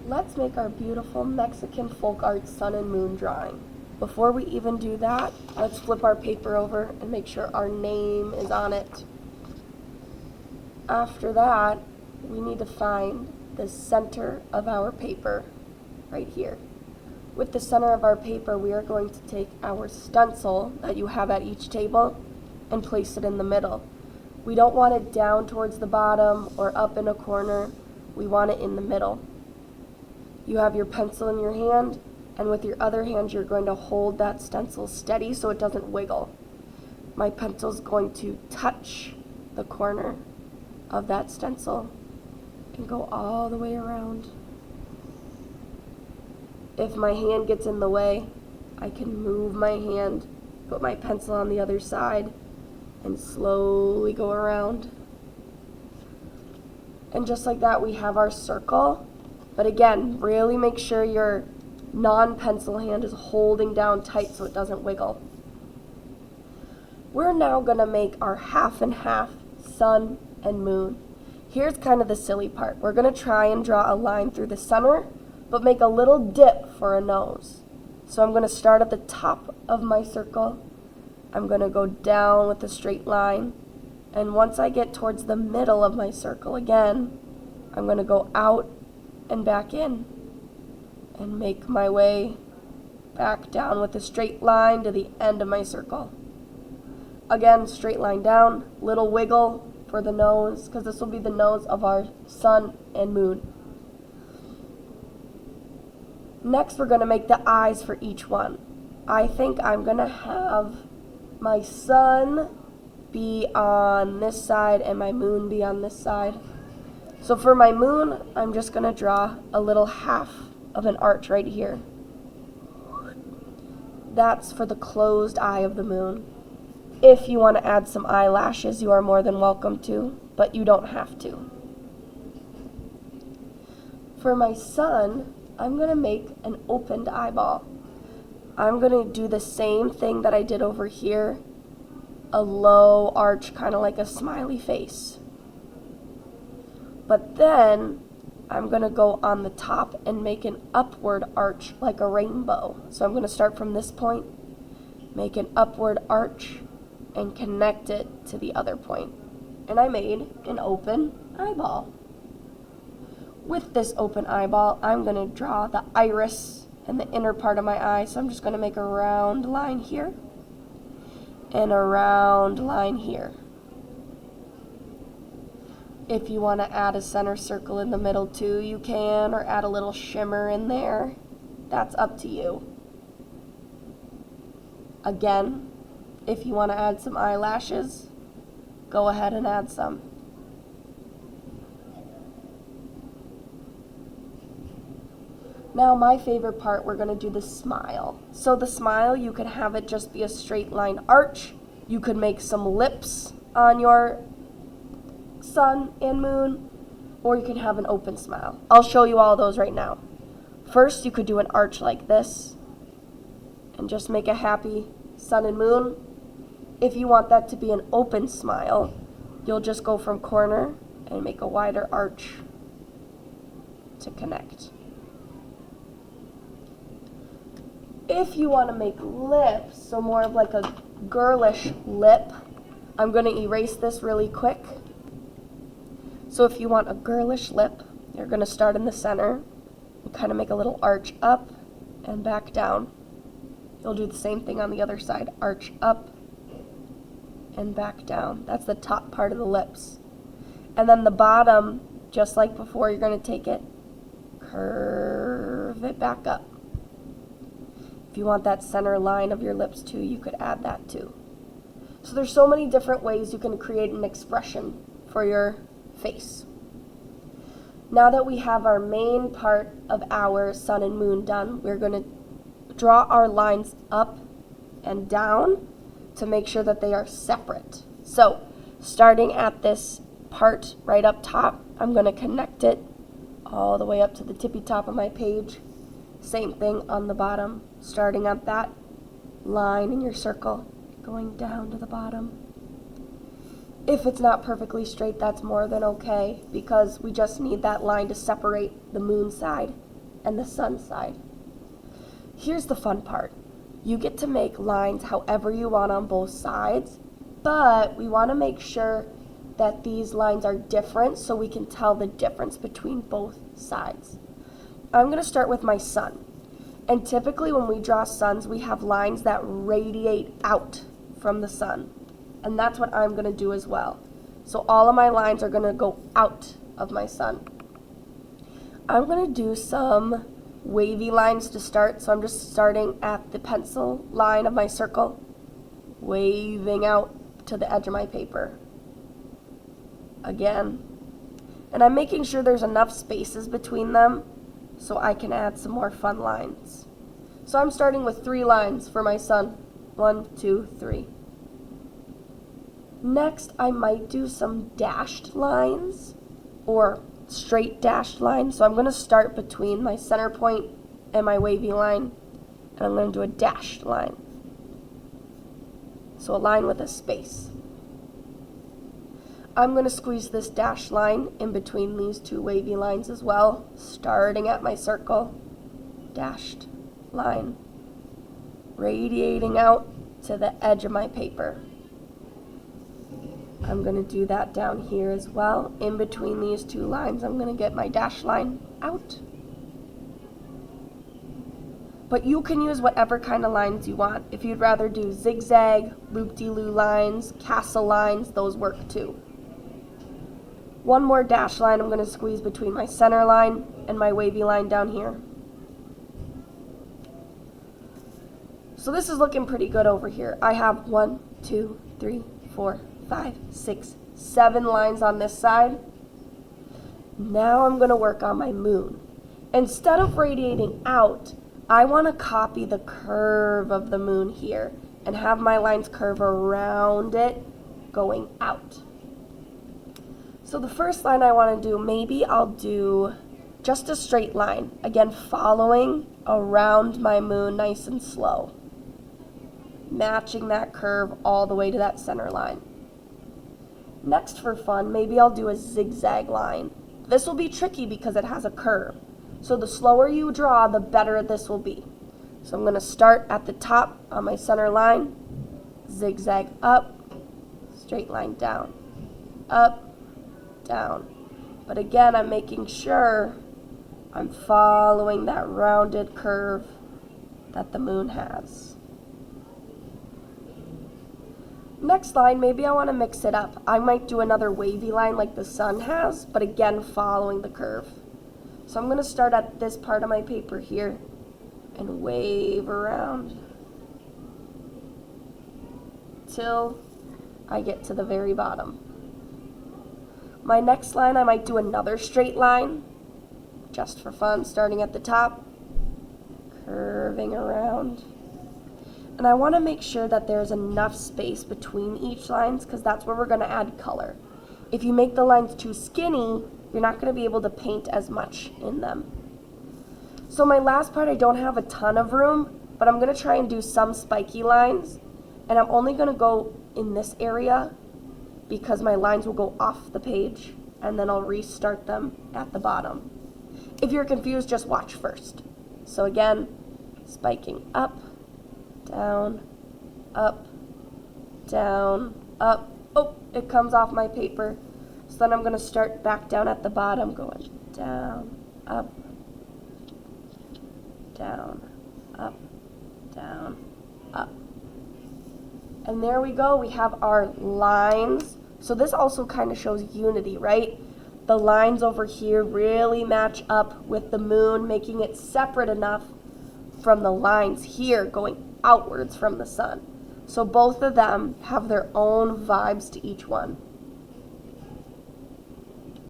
let's make our beautiful Mexican folk art sun and moon drawing. Before we even do that, let's flip our paper over and make sure our name is on it. After that, we need to find the center of our paper right here. With the center of our paper, we are going to take our stencil that you have at each table and place it in the middle. We don't want it down towards the bottom or up in a corner. We want it in the middle. You have your pencil in your hand, and with your other hand, you're going to hold that stencil steady so it doesn't wiggle. My pencil is going to touch the corner of that stencil and go all the way around. If my hand gets in the way, I can move my hand, put my pencil on the other side, and slowly go around. And just like that, we have our circle. But again, really make sure your non-pencil hand is holding down tight so it doesn't wiggle. We're now going to make our half and half sun and moon. Here's kind of the silly part. We're going to try and draw a line through the center, but make a little dip for a nose. So I'm going to start at the top of my circle. I'm going to go down with a straight line. And once I get towards the middle of my circle again, I'm going to go out and back in and make my way back down with a straight line to the end of my circle. Again, straight line down, little wiggle for the nose, because this will be the nose of our sun and moon. Next, we're going to make the eyes for each one. I think I'm going to have my sun be on this side and my moon be on this side. So for my moon, I'm just going to draw a little half of an arch right here. That's for the closed eye of the moon. If you want to add some eyelashes, you are more than welcome to, but you don't have to. For my sun, I'm going to make an opened eyeball. I'm going to do the same thing that I did over here, a low arch, kind of like a smiley face. But then I'm going to go on the top and make an upward arch like a rainbow. So I'm going to start from this point, make an upward arch, and connect it to the other point. And I made an open eyeball. With this open eyeball, I'm going to draw the iris and the inner part of my eye. So I'm just going to make a round line here and a round line here. If you want to add a center circle in the middle too, you can, or add a little shimmer in there. That's up to you. Again, if you want to add some eyelashes, go ahead and add some. Now my favorite part, we're going to do the smile. So the smile, you could have it just be a straight line arch. You could make some lips on your sun and moon, or you can have an open smile. I'll show you all those right now. First, you could do an arch like this and just make a happy sun and moon. If you want that to be an open smile, you'll just go from corner and make a wider arch to connect. If you want to make lips, so more of like a girlish lip, I'm going to erase this really quick. So if you want a girlish lip, you're going to start in the center and kind of make a little arch up and back down. You'll do the same thing on the other side, arch up and back down. That's the top part of the lips. And then the bottom, just like before, you're going to take it, curve it back up. If you want that center line of your lips too, you could add that too. So there's so many different ways you can create an expression for your face. Now that we have our main part of our sun and moon done, we're going to draw our lines up and down to make sure that they are separate. So starting at this part right up top, I'm going to connect it all the way up to the tippy top of my page. Same thing on the bottom, starting at that line in your circle, going down to the bottom. If it's not perfectly straight, that's more than okay, because we just need that line to separate the moon side and the sun side. Here's the fun part. You get to make lines however you want on both sides, but we want to make sure that these lines are different so we can tell the difference between both sides. I'm going to start with my sun. And typically when we draw suns, we have lines that radiate out from the sun. And that's what I'm going to do as well. So all of my lines are going to go out of my sun. I'm going to do some wavy lines to start. So I'm just starting at the pencil line of my circle, waving out to the edge of my paper. Again. And I'm making sure there's enough spaces between them so I can add some more fun lines. So I'm starting with 3 lines for my sun. 1, 2, 3. Next, I might do some dashed lines or straight dashed lines. So I'm going to start between my center point and my wavy line, and I'm going to do a dashed line. So a line with a space. I'm going to squeeze this dashed line in between these 2 wavy lines as well, starting at my circle, dashed line, radiating out to the edge of my paper. I'm going to do that down here as well. In between these 2 lines, I'm going to get my dashed line out. But you can use whatever kind of lines you want. If you'd rather do zigzag, loop-de-loo lines, castle lines, those work too. One more dash line I'm going to squeeze between my center line and my wavy line down here. So this is looking pretty good over here. I have 1, 2, 3, 4, 5, 6, 7 lines on this side. Now I'm going to work on my moon. Instead of radiating out, I want to copy the curve of the moon here and have my lines curve around it going out. So the first line I want to do, maybe I'll do just a straight line. Again, following around my moon nice and slow. Matching that curve all the way to that center line. Next, for fun, maybe I'll do a zigzag line. This will be tricky because it has a curve. So the slower you draw, the better this will be. So I'm going to start at the top on my center line, zigzag up, straight line down, up, down. But again, I'm making sure I'm following that rounded curve that the moon has. Next line, maybe I want to mix it up. I might do another wavy line like the sun has, but again, following the curve. So I'm going to start at this part of my paper here and wave around till I get to the very bottom. My next line, I might do another straight line, just for fun, starting at the top, curving around. And I want to make sure that there's enough space between each lines because that's where we're going to add color. If you make the lines too skinny, you're not going to be able to paint as much in them. So my last part, I don't have a ton of room, but I'm going to try and do some spiky lines. And I'm only going to go in this area because my lines will go off the page and then I'll restart them at the bottom. If you're confused, just watch first. So again, spiking up, down, up, down, up. Oh, it comes off my paper. So then I'm going to start back down at the bottom, going down, up, down, up, down, up. And there we go. We have our lines. So this also kind of shows unity, right? The lines over here really match up with the moon, making it separate enough from the lines here going outwards from the sun. So both of them have their own vibes to each one.